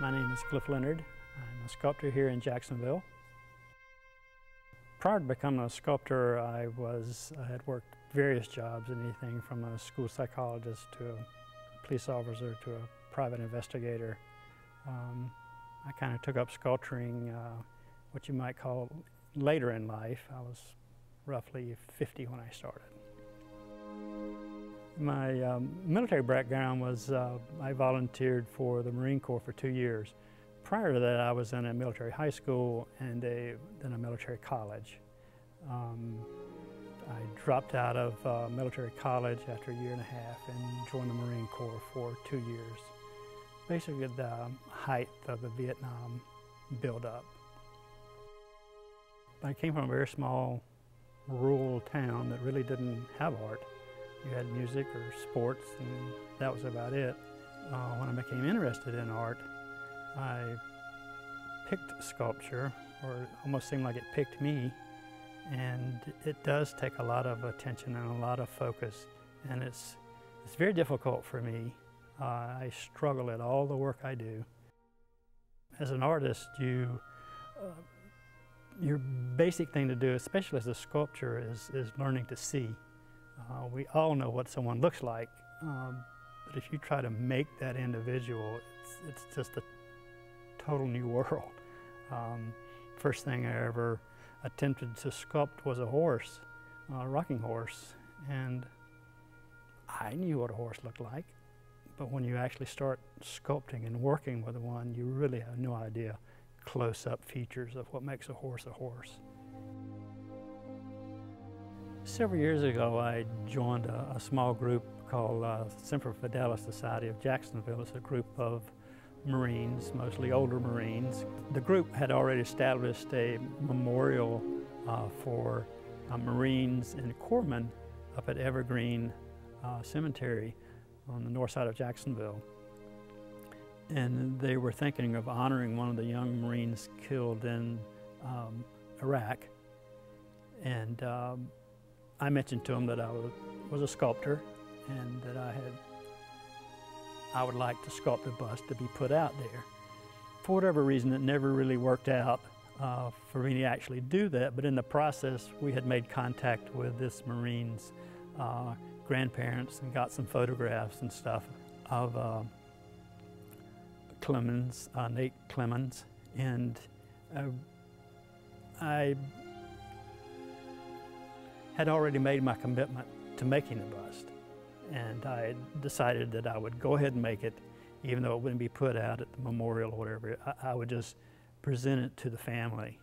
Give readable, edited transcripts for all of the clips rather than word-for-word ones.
My name is Cliff Leonard. I'm a sculptor here in Jacksonville. Prior to becoming a sculptor, I had worked various jobs, anything from a school psychologist to a police officer to a private investigator. I kind of took up sculpturing, what you might call later in life. I was roughly 50 when I started. My military background was I volunteered for the Marine Corps for 2 years. Prior to that, I was in a military high school and then a military college. I dropped out of military college after a year and a half and joined the Marine Corps for 2 years. Basically at the height of the Vietnam buildup. I came from a very small rural town that really didn't have art. You had music or sports, and that was about it. When I became interested in art, I picked sculpture, or it almost seemed like it picked me. And it does take a lot of attention and a lot of focus, and it's very difficult for me. I struggle at all the work I do. As an artist, your basic thing to do, especially as a sculptor, is learning to see. We all know what someone looks like, but if you try to make that individual, it's just a total new world. First thing I ever attempted to sculpt was a horse, a rocking horse, and I knew what a horse looked like, but when you actually start sculpting and working with one, you really have no idea close-up features of what makes a horse a horse. Several years ago, I joined a small group called Semper Fidelis Society of Jacksonville. It's a group of Marines, mostly older Marines. The group had already established a memorial for Marines and Corpsman up at Evergreen Cemetery on the north side of Jacksonville. And they were thinking of honoring one of the young Marines killed in Iraq. And I mentioned to them that I was a sculptor and that I would like to sculpt a bust to be put out there. For whatever reason, it never really worked out for me to actually do that, but in the process, we had made contact with this Marine's grandparents and got some photographs and stuff of Clemens, Nate Clemens, and I had already made my commitment to making a bust, and I decided that I would go ahead and make it, even though it wouldn't be put out at the memorial or whatever. I would just present it to the family,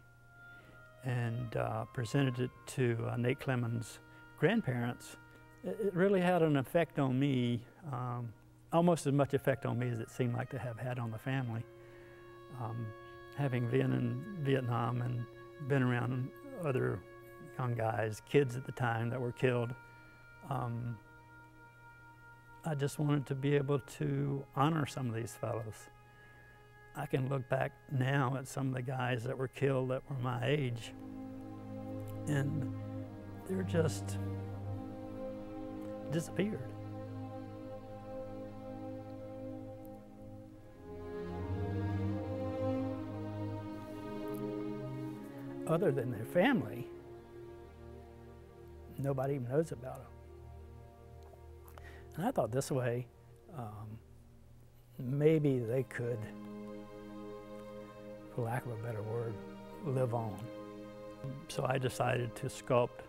and presented it to Nate Clemens' grandparents. It really had an effect on me, almost as much effect on me as it seemed like to have had on the family. Having been in Vietnam and been around other young guys, kids at the time that were killed, I just wanted to be able to honor some of these fellows. I can look back now at some of the guys that were killed that were my age, and they're just disappeared. Other than their family, nobody even knows about them. And I thought this way, maybe they could, for lack of a better word, live on. So I decided to sculpt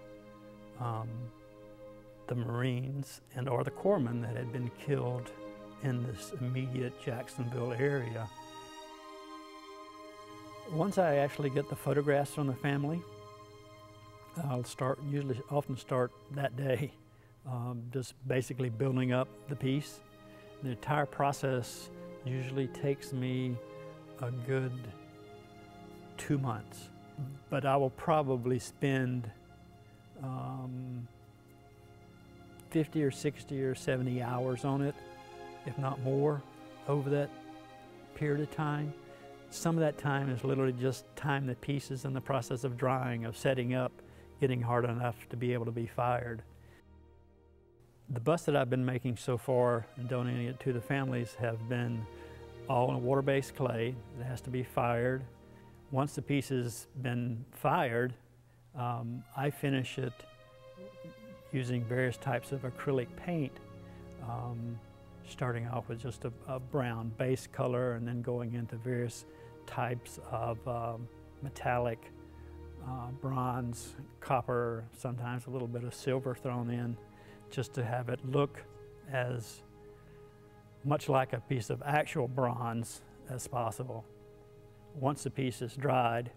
the Marines or the Corpsmen that had been killed in this immediate Jacksonville area. Once I actually get the photographs from the family, I'll often start that day, just basically building up the piece. The entire process usually takes me a good 2 months, but I will probably spend 50 or 60 or 70 hours on it, if not more, over that period of time. Some of that time is literally just tying the pieces in the process of drying, of setting up, getting hard enough to be able to be fired. The busts that I've been making so far and donating it to the families have been all in water-based clay. It has to be fired. Once the piece has been fired, I finish it using various types of acrylic paint, starting off with just a brown base color and then going into various types of metallic, bronze, copper, sometimes a little bit of silver thrown in, just to have it look as much like a piece of actual bronze as possible. Once the piece is dried,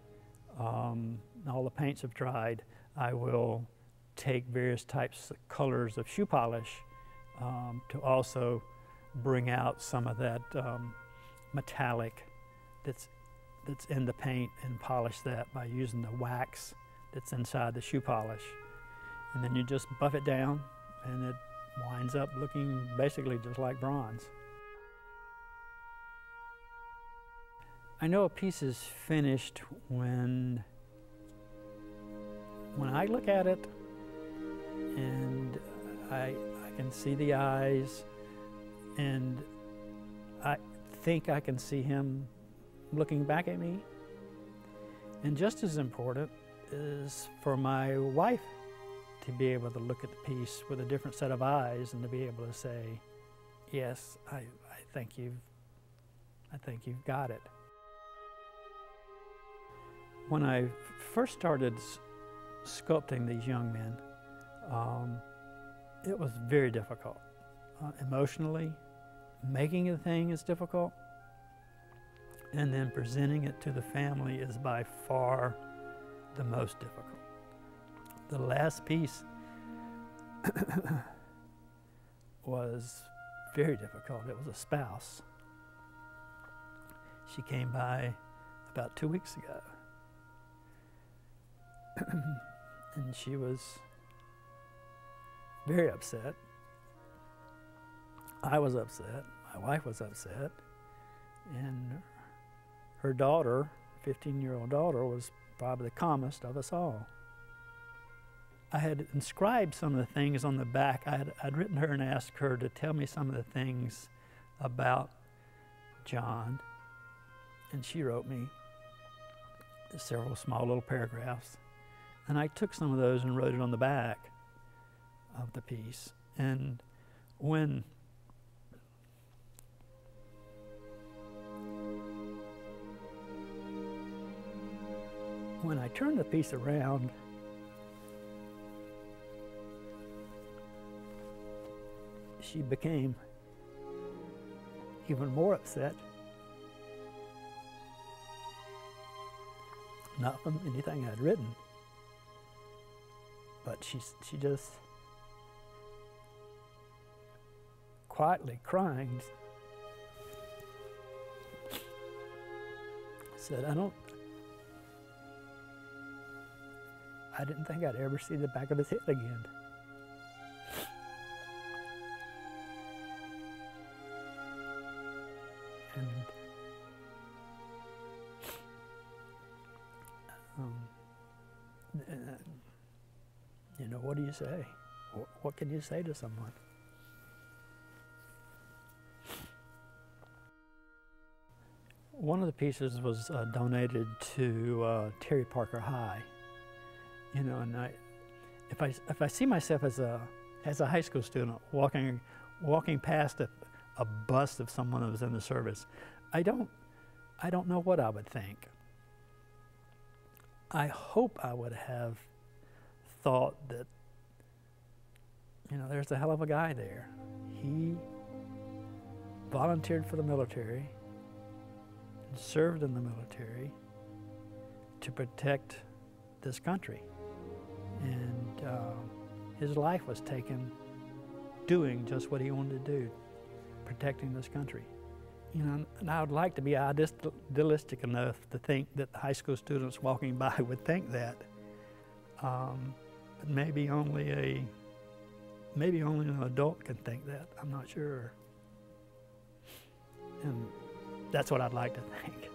all the paints have dried, I will take various types of colors of shoe polish to also bring out some of that metallic that's in the paint, and polish that by using the wax that's inside the shoe polish. And then you just buff it down and it winds up looking basically just like bronze. I know a piece is finished when I look at it and I can see the eyes, and I think I can see him looking back at me. And just as important is for my wife to be able to look at the piece with a different set of eyes and to be able to say, yes, I think you've got it. When I first started sculpting these young men, it was very difficult. Emotionally, making the thing is difficult, and then presenting it to the family is by far the most difficult. The last piece was very difficult. It was a spouse. She came by about 2 weeks ago. And she was very upset. I was upset. My wife was upset. And her daughter, 15-year-old daughter, was probably the calmest of us all. I had inscribed some of the things on the back. I'd written her and asked her to tell me some of the things about John. And she wrote me several small little paragraphs. And I took some of those and wrote it on the back of the piece. And when I turned the piece around, she became even more upset. Not from anything I'd written, but she just quietly crying said, I didn't think I'd ever see the back of his head again. And you know, what do you say? What can you say to someone? One of the pieces was donated to Terry Parker High. You know, and if I see myself as a high school student walking past a bust of someone who was in the service, I don't know what I would think. I hope I would have thought that, you know, there's a hell of a guy there. He volunteered for the military and served in the military to protect this country. And his life was taken doing just what he wanted to do, protecting this country. You know, and I would like to be idealistic enough to think that high school students walking by would think that, but maybe only an adult can think that. I'm not sure, and that's what I'd like to think.